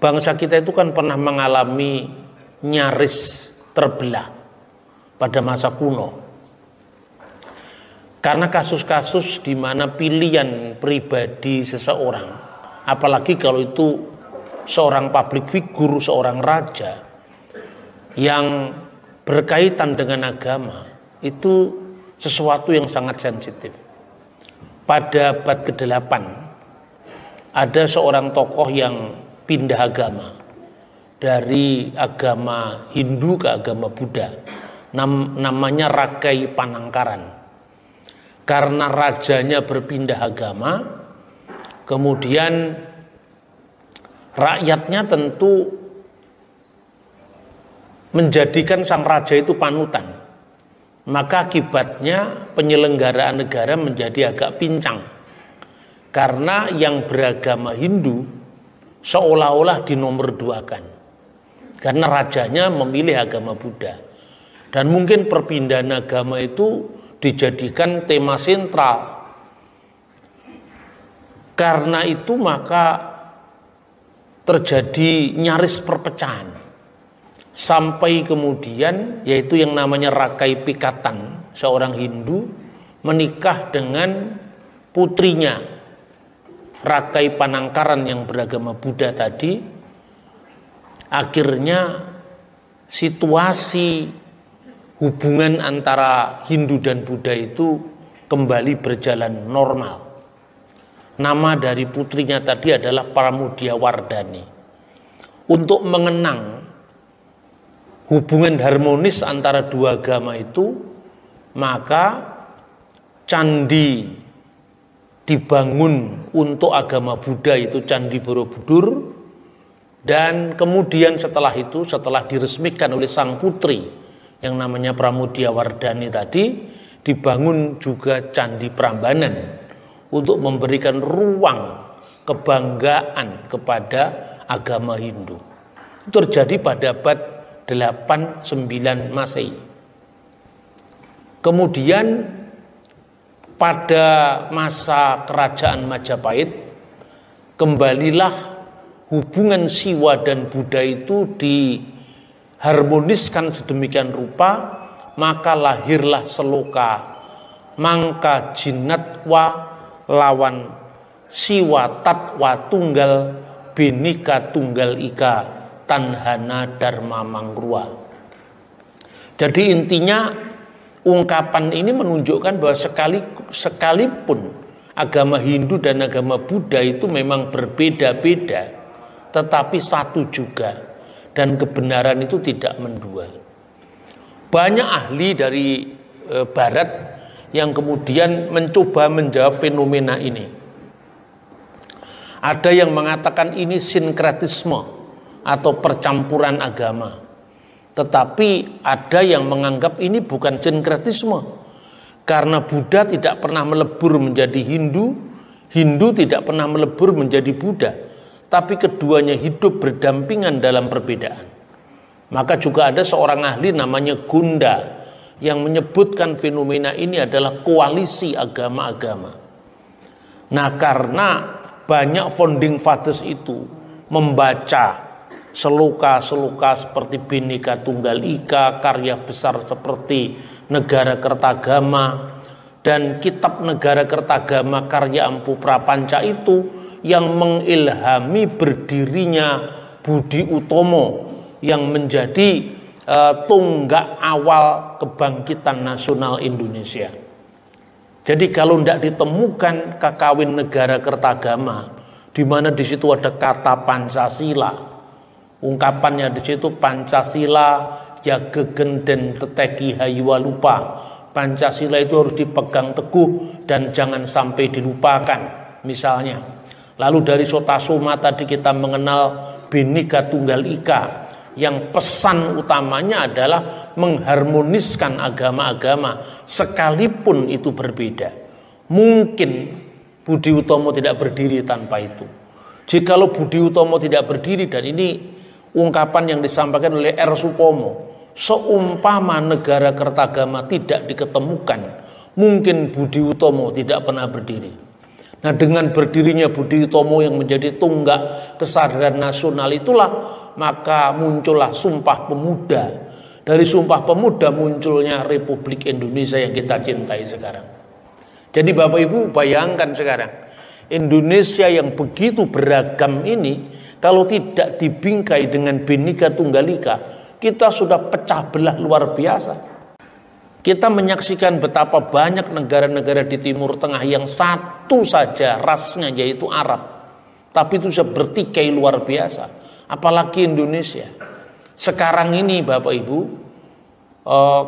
bangsa kita itu kan pernah mengalami nyaris terbelah pada masa kuno. Karena kasus-kasus di mana pilihan pribadi seseorang, apalagi kalau itu seorang public figure, seorang raja yang berkaitan dengan agama, itu sesuatu yang sangat sensitif. Pada abad ke-8 ada seorang tokoh yang pindah agama dari agama Hindu ke agama Buddha, namanya Rakai Panangkaran. Karena rajanya berpindah agama, kemudian rakyatnya tentu menjadikan sang raja itu panutan. Maka akibatnya penyelenggaraan negara menjadi agak pincang. Karena yang beragama Hindu seolah-olah dinomorduakan. Karena rajanya memilih agama Buddha. Dan mungkin perpindahan agama itu dijadikan tema sentral. Karena itu maka terjadi nyaris perpecahan. Sampai kemudian yaitu yang namanya Rakai Pikatan, seorang Hindu menikah dengan putrinya Rakai Panangkaran yang beragama Buddha tadi. Akhirnya situasi hubungan antara Hindu dan Buddha itu kembali berjalan normal. Nama dari putrinya tadi adalah Pramudiawardhani. Untuk mengenang hubungan harmonis antara dua agama itu, maka candi dibangun untuk agama Buddha, itu Candi Borobudur. Dan kemudian setelah itu, setelah diresmikan oleh sang putri yang namanya Pramudiawardhani tadi, dibangun juga Candi Prambanan untuk memberikan ruang kebanggaan kepada agama Hindu. Itu terjadi pada abad 8-9 Masehi. Kemudian pada masa kerajaan Majapahit, kembalilah hubungan Siwa dan Buddha itu diharmoniskan sedemikian rupa, maka lahirlah seloka mangka jinatwa lawan Siwa tatwa tunggal binika tunggal ika tanhana dharma mangrua. Jadi intinya ungkapan ini menunjukkan bahwa sekalipun agama Hindu dan agama Buddha itu memang berbeda-beda, tetapi satu juga, dan kebenaran itu tidak mendua. Banyak ahli dari Barat yang kemudian mencoba menjawab fenomena ini. Ada yang mengatakan ini sinkretisme atau percampuran agama. Tetapi ada yang menganggap ini bukan sinkretisme, karena Buddha tidak pernah melebur menjadi Hindu, Hindu tidak pernah melebur menjadi Buddha, tapi keduanya hidup berdampingan dalam perbedaan. Maka juga ada seorang ahli namanya Gunda yang menyebutkan fenomena ini adalah koalisi agama-agama. Nah, karena banyak founding fathers itu membaca seloka-seloka seperti Bhinneka Tunggal Ika, karya besar seperti Negara Kertagama, dan kitab Negara Kertagama karya Empu Prapanca itu yang mengilhami berdirinya Budi Utomo yang menjadi tonggak awal kebangkitan nasional Indonesia. Jadi kalau tidak ditemukan kakawin Negara Kertagama, di mana di situ ada kata Pancasila, ungkapannya di situ Pancasila ya gegen den teteki hayuwa lupa. Pancasila itu harus dipegang teguh dan jangan sampai dilupakan, misalnya. Lalu dari Sotasoma tadi kita mengenal Bhinneka Tunggal Ika, yang pesan utamanya adalah mengharmoniskan agama-agama sekalipun itu berbeda. Mungkin Budi Utomo tidak berdiri tanpa itu. Jikalau Budi Utomo tidak berdiri, dan ini ungkapan yang disampaikan oleh R. Supomo, seumpama Negara Kertagama tidak diketemukan, mungkin Budi Utomo tidak pernah berdiri. Nah, dengan berdirinya Budi Utomo yang menjadi tonggak kesadaran nasional itulah, maka muncullah Sumpah Pemuda. Dari Sumpah Pemuda munculnya Republik Indonesia yang kita cintai sekarang. Jadi Bapak Ibu bayangkan sekarang, Indonesia yang begitu beragam ini, kalau tidak dibingkai dengan Bhinneka Tunggal Ika, kita sudah pecah belah luar biasa. Kita menyaksikan betapa banyak negara-negara di Timur Tengah yang satu saja rasnya, yaitu Arab, tapi itu sudah bertikai luar biasa. Apalagi Indonesia. Sekarang ini Bapak Ibu,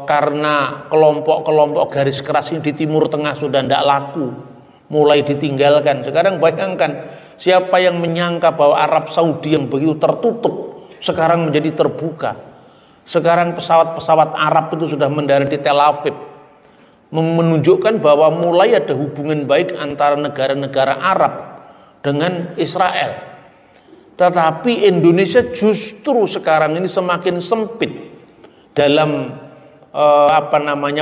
karena kelompok-kelompok garis keras ini di Timur Tengah sudah tidak laku, mulai ditinggalkan. Sekarang bayangkan, siapa yang menyangka bahwa Arab Saudi yang begitu tertutup sekarang menjadi terbuka. Sekarang pesawat-pesawat Arab itu sudah mendarat di Tel Aviv, menunjukkan bahwa mulai ada hubungan baik antara negara-negara Arab dengan Israel. Tetapi Indonesia justru sekarang ini semakin sempit dalam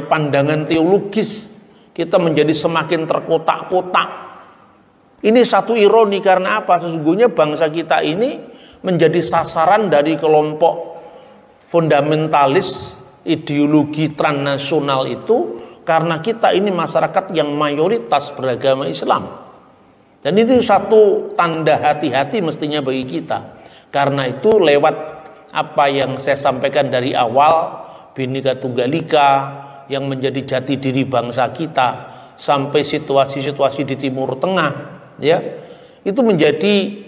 pandangan teologis. Kita menjadi semakin terkotak-kotak. Ini satu ironi, karena apa? Sesungguhnya bangsa kita ini menjadi sasaran dari kelompok fundamentalis ideologi transnasional itu, karena kita ini masyarakat yang mayoritas beragama Islam. Dan itu satu tanda hati-hati mestinya bagi kita. Karena itu lewat apa yang saya sampaikan dari awal, Bhinneka Tunggal Ika yang menjadi jati diri bangsa kita, sampai situasi-situasi di Timur Tengah, ya, itu menjadi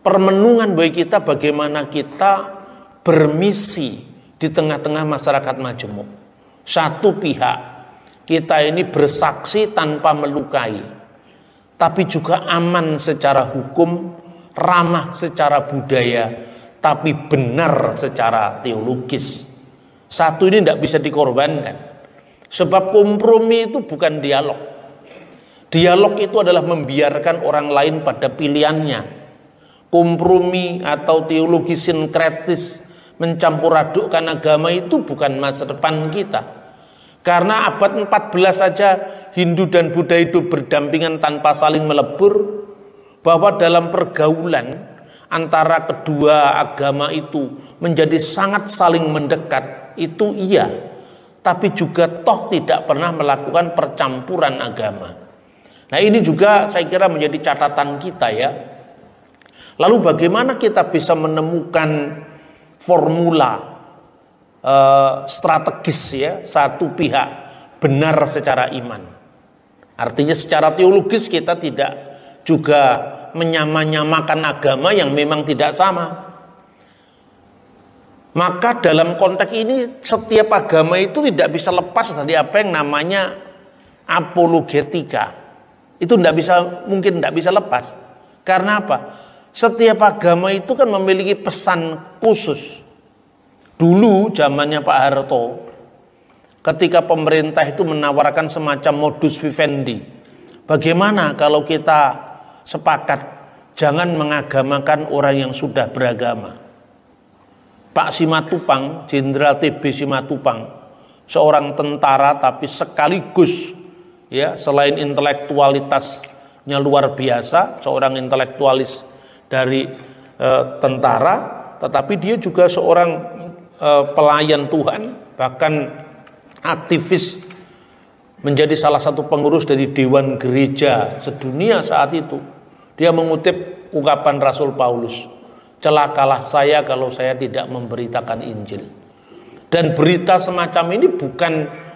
permenungan bagi kita bagaimana kita bermisi di tengah-tengah masyarakat majemuk. Satu pihak, kita ini bersaksi tanpa melukai, tapi juga aman secara hukum, ramah secara budaya, tapi benar secara teologis. Satu ini tidak bisa dikorbankan. Sebab kompromi itu bukan dialog. Dialog itu adalah membiarkan orang lain pada pilihannya. Kompromi atau teologi sinkretis, mencampur adukkan agama, itu bukan masa depan kita. Karena abad 14 saja Hindu dan Buddha hidup berdampingan tanpa saling melebur, bahwa dalam pergaulan antara kedua agama itu menjadi sangat saling mendekat, itu iya. Tapi juga toh tidak pernah melakukan percampuran agama. Nah, ini juga saya kira menjadi catatan kita, ya. Lalu bagaimana kita bisa menemukan formula strategis, ya, satu pihak benar secara iman. Artinya secara teologis kita tidak juga menyamakan agama yang memang tidak sama. Maka dalam konteks ini setiap agama itu tidak bisa lepas dari apa yang namanya apologetika. Itu mungkin tidak bisa lepas. Karena apa? Setiap agama itu kan memiliki pesan khusus. Dulu zamannya Pak Harto, ketika pemerintah itu menawarkan semacam modus vivendi, bagaimana kalau kita sepakat jangan mengagamakan orang yang sudah beragama. Pak Simatupang, Jenderal TB Simatupang, seorang tentara tapi sekaligus, ya, selain intelektualitasnya luar biasa, seorang intelektualis dari tentara, tetapi dia juga seorang pelayan Tuhan, bahkan aktivis, menjadi salah satu pengurus dari Dewan Gereja sedunia saat itu. Dia mengutip ungkapan Rasul Paulus, celakalah saya kalau saya tidak memberitakan Injil. Dan berita semacam ini bukan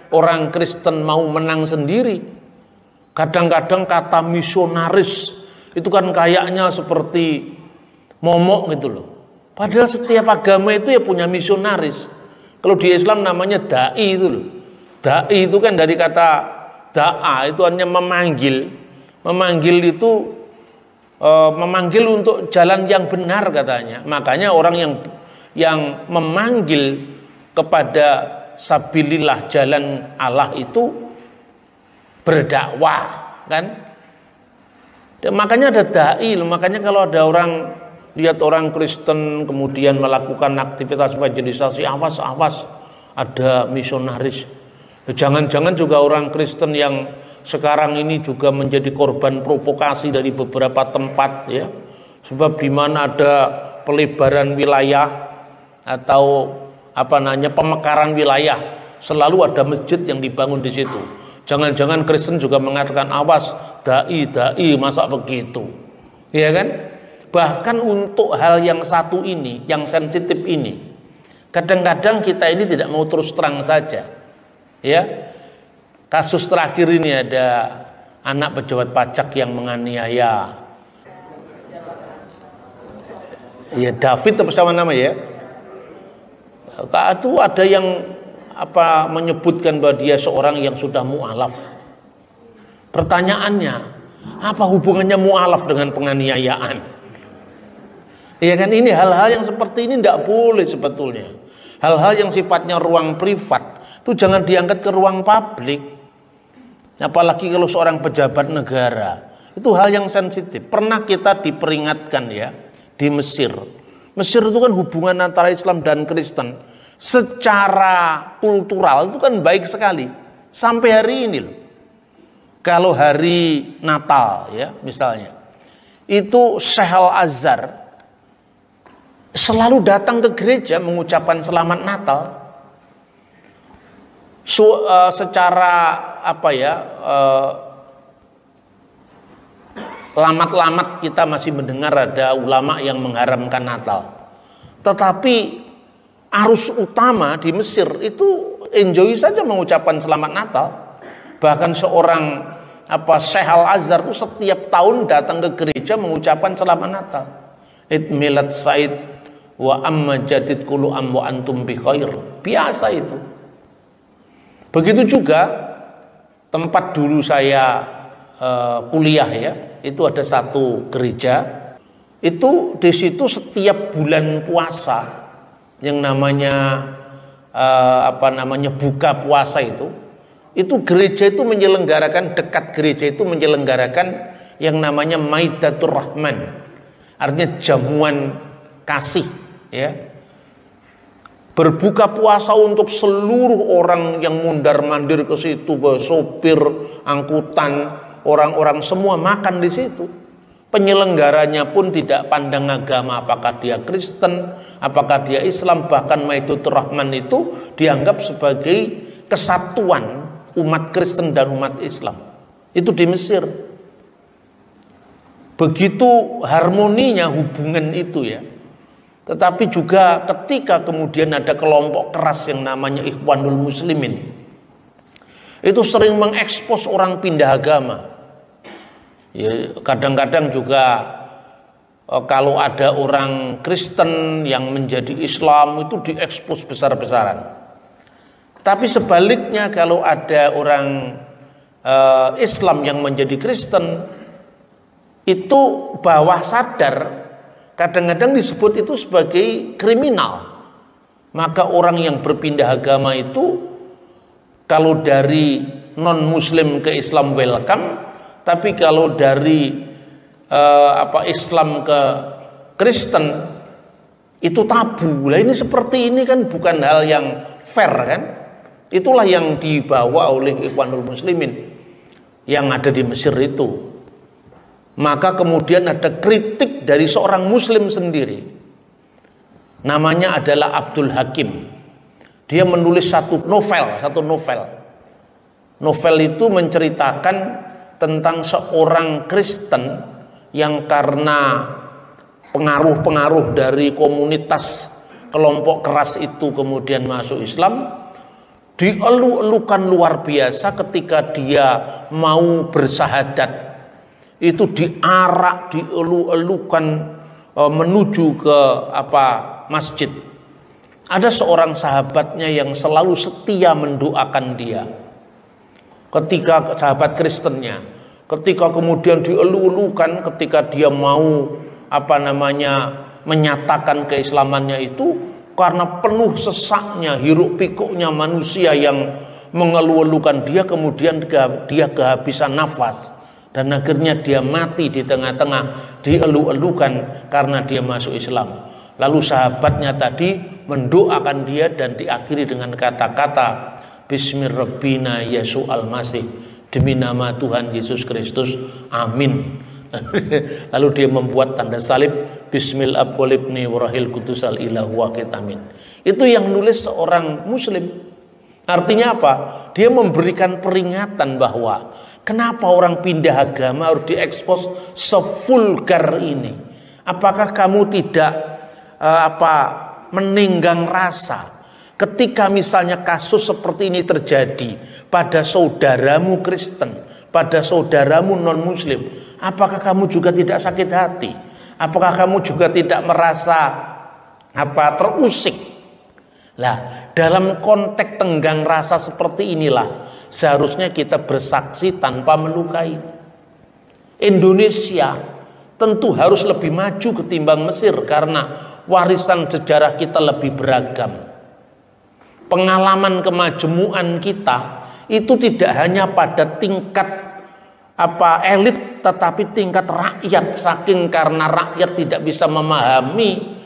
orang Kristen mau menang sendiri. Kadang-kadang kata misionaris itu kan kayaknya seperti momok gitu loh. Padahal setiap agama itu ya punya misionaris. Kalau di Islam namanya da'i itu loh. Da'i itu kan dari kata da'a, itu hanya memanggil. Memanggil itu memanggil untuk jalan yang benar katanya. Makanya orang yang memanggil kepada sabilillah, jalan Allah, itu berdakwah, kan? Dan makanya ada dai. Makanya kalau ada orang lihat orang Kristen kemudian melakukan aktivitas evangelisasi, awas ada misionaris. Jangan-jangan juga orang Kristen yang sekarang ini juga menjadi korban provokasi dari beberapa tempat ya. Sebab di mana ada pelebaran wilayah atau pemekaran wilayah, selalu ada masjid yang dibangun di situ. Jangan-jangan Kristen juga mengatakan awas dai masa begitu. Ya kan? Bahkan untuk hal yang satu ini, yang sensitif ini, kadang-kadang kita ini tidak mau terus terang saja. Ya. Kasus terakhir ini ada anak pejabat pajak yang menganiaya ya David apa sama nama ya. Itu ada yang menyebutkan bahwa dia seorang yang sudah mu'alaf. Pertanyaannya, apa hubungannya mu'alaf dengan penganiayaan? Ya kan, ini hal-hal yang seperti ini tidak boleh sebetulnya. Hal-hal yang sifatnya ruang privat itu jangan diangkat ke ruang publik. Apalagi kalau seorang pejabat negara, itu hal yang sensitif. Pernah kita diperingatkan ya di Mesir. Mesir itu kan hubungan antara Islam dan Kristen secara kultural itu kan baik sekali sampai hari ini loh. Kalau hari Natal ya misalnya, itu Syekh Al-Azhar selalu datang ke gereja mengucapkan selamat Natal. Secara lamat-lamat kita masih mendengar ada ulama yang mengharamkan Natal. Tetapi arus utama di Mesir itu enjoy saja mengucapkan selamat Natal. Bahkan seorang Syekh Al-Azhar itu setiap tahun datang ke gereja mengucapkan selamat Natal. Id milad Said wa amma jadid kulu am wa antum bi khair. Biasa itu. Begitu juga tempat dulu saya kuliah ya, itu ada satu gereja. Itu di situ setiap bulan puasa yang namanya buka puasa itu gereja itu menyelenggarakan, dekat gereja itu menyelenggarakan yang namanya Maidatur Rahman, artinya jamuan kasih ya. Berbuka puasa untuk seluruh orang yang mundar-mandir ke situ, sopir angkutan, orang-orang semua makan di situ. Penyelenggaranya pun tidak pandang agama, apakah dia Kristen, apakah dia Islam. Bahkan Maidatur Rahman itu dianggap sebagai kesatuan umat Kristen dan umat Islam. Itu di Mesir. Begitu harmoninya hubungan itu ya. Tetapi juga ketika kemudian ada kelompok keras yang namanya Ikhwanul Muslimin, itu sering mengekspos orang pindah agama. Ya, kadang-kadang juga kalau ada orang Kristen yang menjadi Islam itu diekspos besar-besaran. Tapi sebaliknya kalau ada orang Islam yang menjadi Kristen, itu bawah sadar kadang-kadang disebut itu sebagai kriminal. Maka orang yang berpindah agama itu kalau dari non muslim ke Islam welcome, tapi kalau dari Islam ke Kristen itu tabu. Lah ini seperti ini kan bukan hal yang fair kan? Itulah yang dibawa oleh Ikhwanul Muslimin yang ada di Mesir itu. Maka kemudian ada kritik dari seorang muslim sendiri. Namanya adalah Abdul Hakim. Dia menulis satu novel. Novel itu menceritakan tentang seorang Kristen yang karena pengaruh-pengaruh dari komunitas kelompok keras itu kemudian masuk Islam, dielu-elukan luar biasa ketika dia mau bersahadat. Itu diarak, dielu-elukan menuju ke masjid. Ada seorang sahabatnya yang selalu setia mendoakan dia. Ketika sahabat Kristennya, ketika kemudian dielu-elukan, ketika dia mau menyatakan keislamannya itu, karena penuh sesaknya, hiruk pikuknya manusia yang mengeluh-elukan dia, kemudian dia kehabisan nafas. Dan akhirnya dia mati di tengah-tengah dielu-elukan karena dia masuk Islam. Lalu sahabatnya tadi mendoakan dia dan diakhiri dengan kata-kata Bismillahirrahmanirrahim Yesus Al-Masih. demi nama Tuhan Yesus Kristus, amin. Lalu dia membuat tanda salib, Bismillah walibni warahil kudus al ilahu waqid amin. Itu yang nulis seorang muslim. Artinya apa? Dia memberikan peringatan bahwa kenapa orang pindah agama harus diekspos sevulgar ini. Apakah kamu tidak menenggang rasa ketika misalnya kasus seperti ini terjadi pada saudaramu Kristen, pada saudaramu non-muslim? Apakah kamu juga tidak sakit hati? Apakah kamu juga tidak merasa terusik? Lah, dalam konteks tenggang rasa seperti inilah seharusnya kita bersaksi tanpa melukai. Indonesia tentu harus lebih maju ketimbang Mesir karena warisan sejarah kita lebih beragam. Pengalaman kemajemukan kita itu tidak hanya pada tingkat elit, tetapi tingkat rakyat. Saking karena rakyat tidak bisa memahami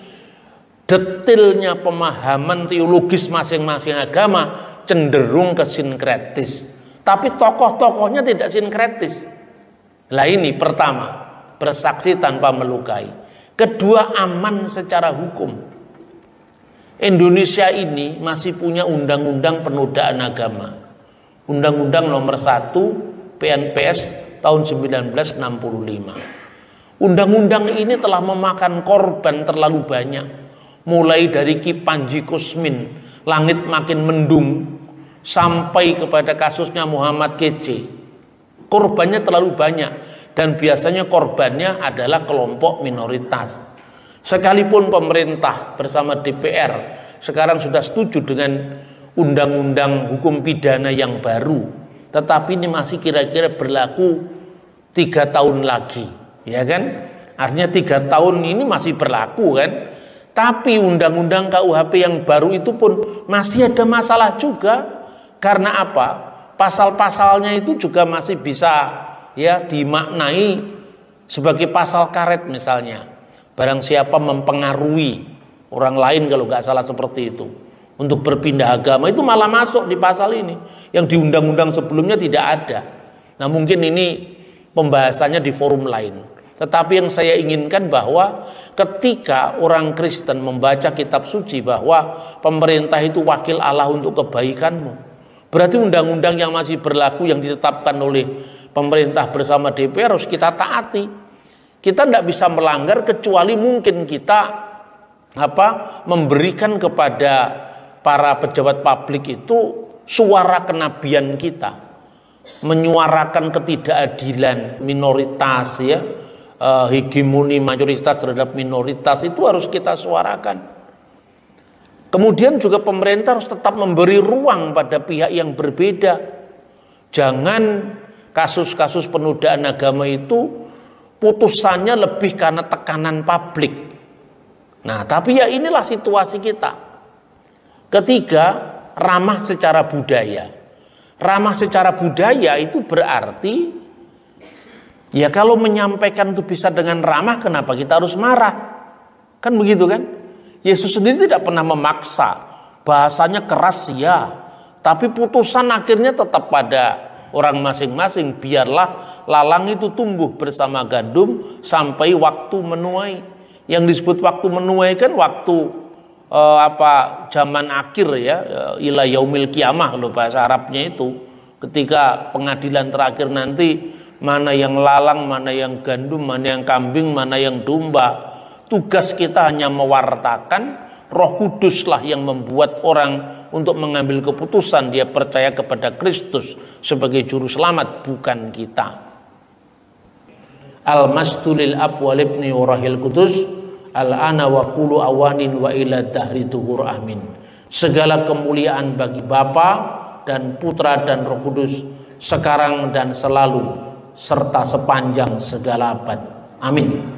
detailnya pemahaman teologis masing-masing agama, cenderung ke sinkretis. Tapi tokoh-tokohnya tidak sinkretis. Lah ini pertama, bersaksi tanpa melukai. Kedua, aman secara hukum. Indonesia ini masih punya undang-undang penodaan agama. Undang-undang nomor 1 PNPS tahun 1965. Undang-undang ini telah memakan korban terlalu banyak. Mulai dari Ki Panji Kusmin, langit makin mendung, sampai kepada kasusnya Muhammad Kece. Korbannya terlalu banyak dan biasanya korbannya adalah kelompok minoritas. Sekalipun pemerintah bersama DPR sekarang sudah setuju dengan undang-undang hukum pidana yang baru, tetapi ini masih kira-kira berlaku 3 tahun lagi, ya kan? Artinya 3 tahun ini masih berlaku kan? Tapi undang-undang KUHP yang baru itu pun masih ada masalah juga. Karena apa? Pasal-pasalnya itu juga masih bisa dimaknai sebagai pasal karet misalnya. Barang siapa mempengaruhi orang lain, kalau nggak salah seperti itu, untuk berpindah agama, itu malah masuk di pasal ini. Yang di undang-undang sebelumnya tidak ada. Nah, mungkin ini pembahasannya di forum lain. Tetapi yang saya inginkan bahwa ketika orang Kristen membaca kitab suci bahwa pemerintah itu wakil Allah untuk kebaikanmu, berarti undang-undang yang masih berlaku yang ditetapkan oleh pemerintah bersama DPR harus kita taati. Kita tidak bisa melanggar kecuali mungkin kita memberikan kepada para pejabat publik itu suara kenabian kita, menyuarakan ketidakadilan minoritas, hegemoni mayoritas terhadap minoritas, itu harus kita suarakan. Kemudian juga pemerintah harus tetap memberi ruang pada pihak yang berbeda. Jangan kasus-kasus penodaan agama itu putusannya lebih karena tekanan publik. Nah, tapi inilah situasi kita. Ketiga, ramah secara budaya. Ramah secara budaya itu berarti kalau menyampaikan itu bisa dengan ramah, kenapa kita harus marah? Kan begitu kan? Yesus sendiri tidak pernah memaksa. Bahasanya keras tapi putusan akhirnya tetap pada orang masing-masing. Biarlah lalang itu tumbuh bersama gandum sampai waktu menuai. Yang disebut waktu menuai kan waktu zaman akhir ila yaumil kiamah kalau bahasa Arabnya itu. Ketika pengadilan terakhir nanti, mana yang lalang, mana yang gandum, mana yang kambing, mana yang domba. Tugas kita hanya mewartakan. Roh Kuduslah yang membuat orang untuk mengambil keputusan. Dia percaya kepada Kristus sebagai juru selamat, bukan kita. Al-masdulil abwalibni warahil kudus al-ana wa qulu awanin wa ila dahri tuhur amin. Segala kemuliaan bagi Bapa dan Putra dan Roh Kudus, sekarang dan selalu serta sepanjang segala abad. Amin.